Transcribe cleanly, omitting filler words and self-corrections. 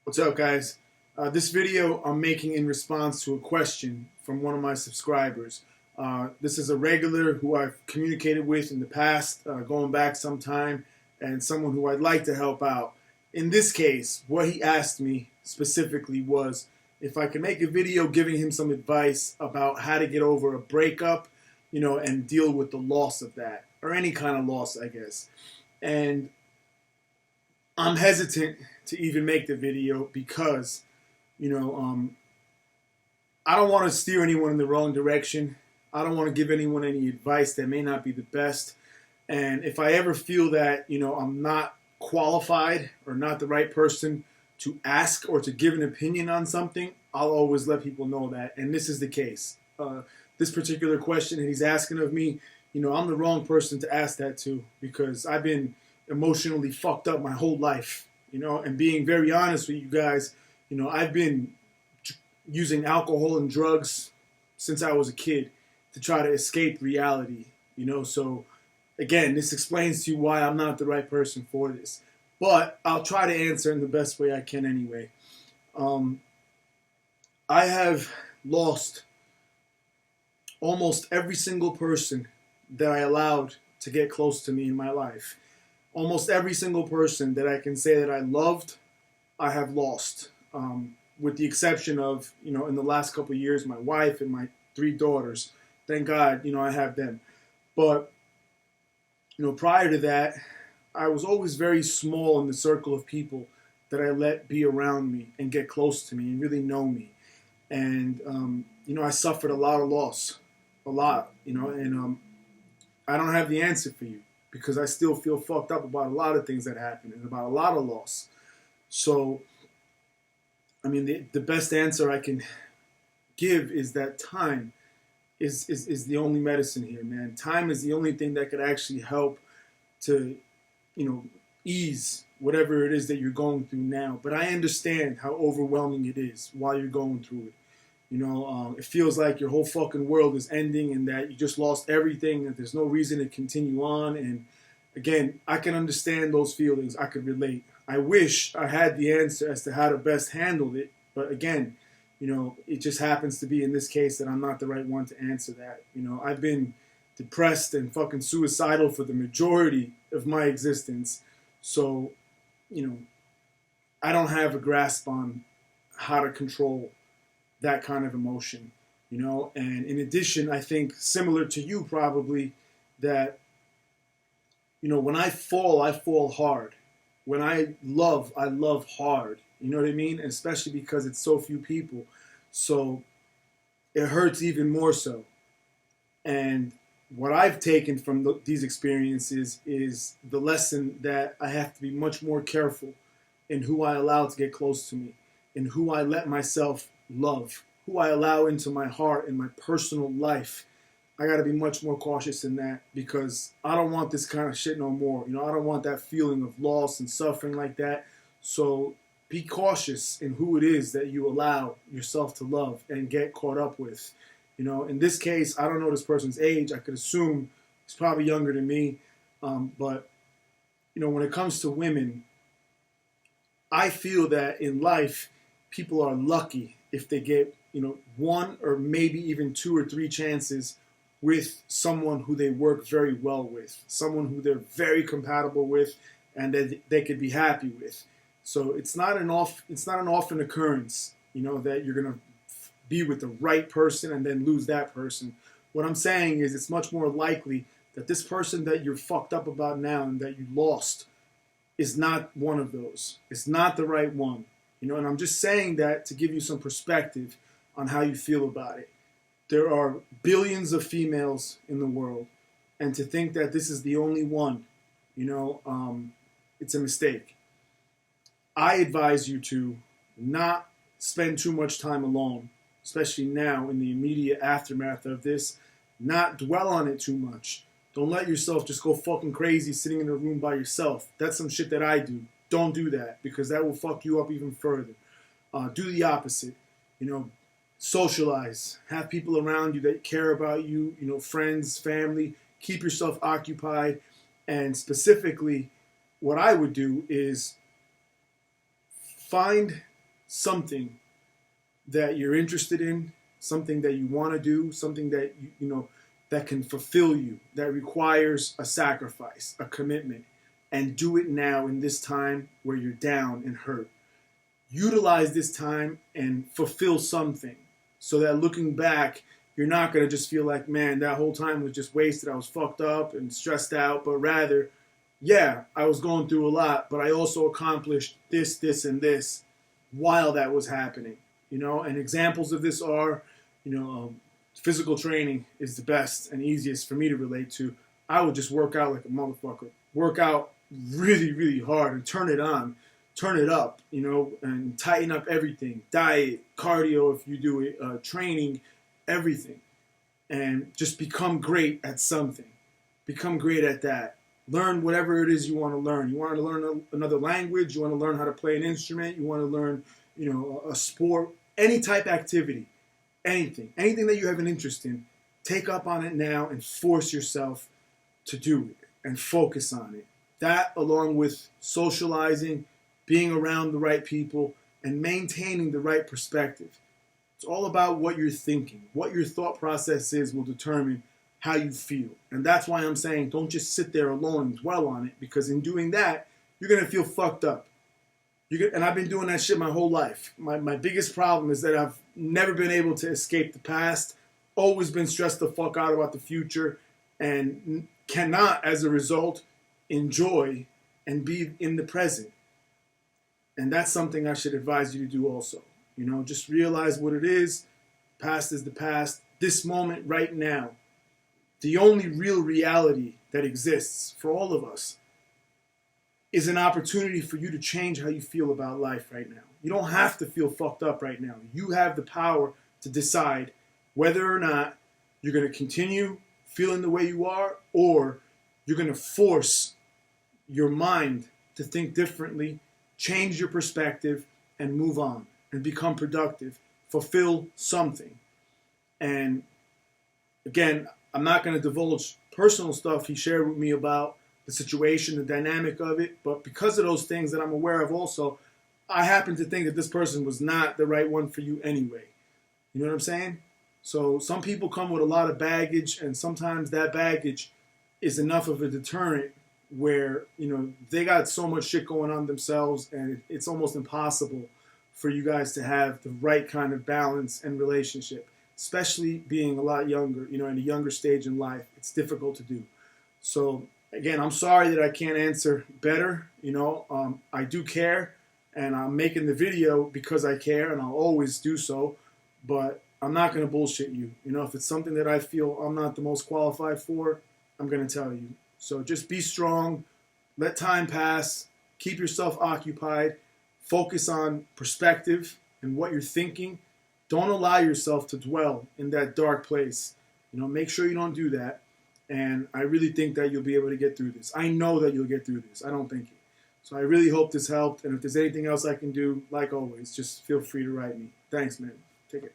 What's up, guys? This video I'm making in response to a question from one of my subscribers. This is a regular who I've communicated with in the past, going back some time, and someone who I'd like to help out. In this case, what he asked me specifically was if I could make a video giving him some advice about how to get over a breakup, and deal with the loss of that, or any kind of loss, I guess. And I'm hesitant to even make the video because, you know, um, I don't want to steer anyone in the wrong direction. I don't want to give anyone any advice that may not be the best. And if I ever feel that, I'm not qualified or not the right person to ask or to give an opinion on something, I'll always let people know that. And this is the case. This particular question that he's asking of me, I'm the wrong person to ask that to because I've been emotionally fucked up my whole life, and being very honest with you guys, I've been using alcohol and drugs since I was a kid to try to escape reality, so again, this explains to you why I'm not the right person for this, but I'll try to answer in the best way I can anyway. I have lost almost every single person that I allowed to get close to me in my life. Almost every single person that I can say that I loved, I have lost. With the exception of, in the last couple of years, my wife and my 3 daughters. Thank God, I have them. But, prior to that, I was always very small in the circle of people that I let be around me and get close to me and really know me. And, I suffered a lot of loss. A lot, and I don't have the answer for you because I still feel fucked up about a lot of things that happened and about a lot of loss. So, the best answer I can give is that time is the only medicine here, man. Time is the only thing that could actually help to, ease whatever it is that you're going through now. But I understand how overwhelming it is while you're going through it. It feels like your whole fucking world is ending and that you just lost everything and there's no reason to continue on. And again, I can understand those feelings. I could relate. I wish I had the answer as to how to best handle it. But again, it just happens to be in this case that I'm not the right one to answer that. I've been depressed and fucking suicidal for the majority of my existence. So, I don't have a grasp on how to control that kind of emotion, and in addition, I think similar to you probably that, when I fall hard. When I love hard, you know what I mean? And especially because it's so few people. So it hurts even more so. And what I've taken from these experiences is the lesson that I have to be much more careful in who I allow to get close to me, in who I let myself love, who I allow into my heart and my personal life. I got to be much more cautious in that because I don't want this kind of shit no more. I don't want that feeling of loss and suffering like that. So be cautious in who it is that you allow yourself to love and get caught up with. In this case, I don't know this person's age. I could assume he's probably younger than me. But, when it comes to women, I feel that in life, people are lucky if they get, one or maybe even 2 or 3 chances with someone who they work very well with, someone who they're very compatible with, and that they could be happy with. So it's not an often occurrence, that you're gonna be with the right person and then lose that person. What I'm saying is it's much more likely that this person that you're fucked up about now and that you lost is not one of those. It's not the right one. And I'm just saying that to give you some perspective on how you feel about it. There are billions of females in the world, and to think that this is the only one, it's a mistake. I advise you to not spend too much time alone, especially now in the immediate aftermath of this. Not dwell on it too much. Don't let yourself just go fucking crazy sitting in a room by yourself. That's some shit that I do. Don't do that because that will fuck you up even further. Do the opposite. Socialize. Have people around you that care about you, friends, family. Keep yourself occupied. And specifically, what I would do is find something that you're interested in, something that you want to do, something that you know that can fulfill you, that requires a sacrifice, a commitment, and do it now in this time where you're down and hurt. Utilize this time and fulfill something so that looking back, you're not going to just feel like, man, that whole time was just wasted. I was fucked up and stressed out, but rather, yeah, I was going through a lot, but I also accomplished this, this, and this while that was happening. You know, and examples of this are, physical training is the best and easiest for me to relate to. I would just work out like a motherfucker, work out really, really hard and turn it on, turn it up, and tighten up everything, diet, cardio if you do it, training, everything, and just become great at something. Become great at that. Learn whatever it is you want to learn. You want to learn another language, you want to learn how to play an instrument, you want to learn, a sport, any type activity, anything that you have an interest in, take up on it now and force yourself to do it and focus on it. That, along with socializing, being around the right people, and maintaining the right perspective. It's all about what you're thinking. What your thought process is will determine how you feel. And that's why I'm saying don't just sit there alone and dwell on it, because in doing that, you're going to feel fucked up. And I've been doing that shit my whole life. My biggest problem is that I've never been able to escape the past, always been stressed the fuck out about the future, and cannot, as a result, enjoy and be in the present. And that's something I should advise you to do also. Just realize what it is. Past is the past. This moment right now, the only real reality that exists for all of us is an opportunity for you to change how you feel about life right now. You don't have to feel fucked up right now. You have the power to decide whether or not you're going to continue feeling the way you are, or you're going to force your mind to think differently, change your perspective, and move on and become productive, fulfill something. And again, I'm not going to divulge personal stuff he shared with me about the situation, the dynamic of it, but because of those things that I'm aware of also, I happen to think that this person was not the right one for you anyway. You know what I'm saying? So some people come with a lot of baggage, and sometimes that baggage is enough of a deterrent where, they got so much shit going on themselves, and it's almost impossible for you guys to have the right kind of balance and relationship, especially being a lot younger, in a younger stage in life. It's difficult to do. So again, I'm sorry that I can't answer better. I do care, and I'm making the video because I care, and I'll always do so, but I'm not going to bullshit you. If it's something that I feel I'm not the most qualified for, I'm going to tell you. So just be strong, let time pass, keep yourself occupied, focus on perspective and what you're thinking. Don't allow yourself to dwell in that dark place. Make sure you don't do that. And I really think that you'll be able to get through this. I know that you'll get through this. I don't think it. So I really hope this helped. And if there's anything else I can do, like always, just feel free to write me. Thanks, man. Take care.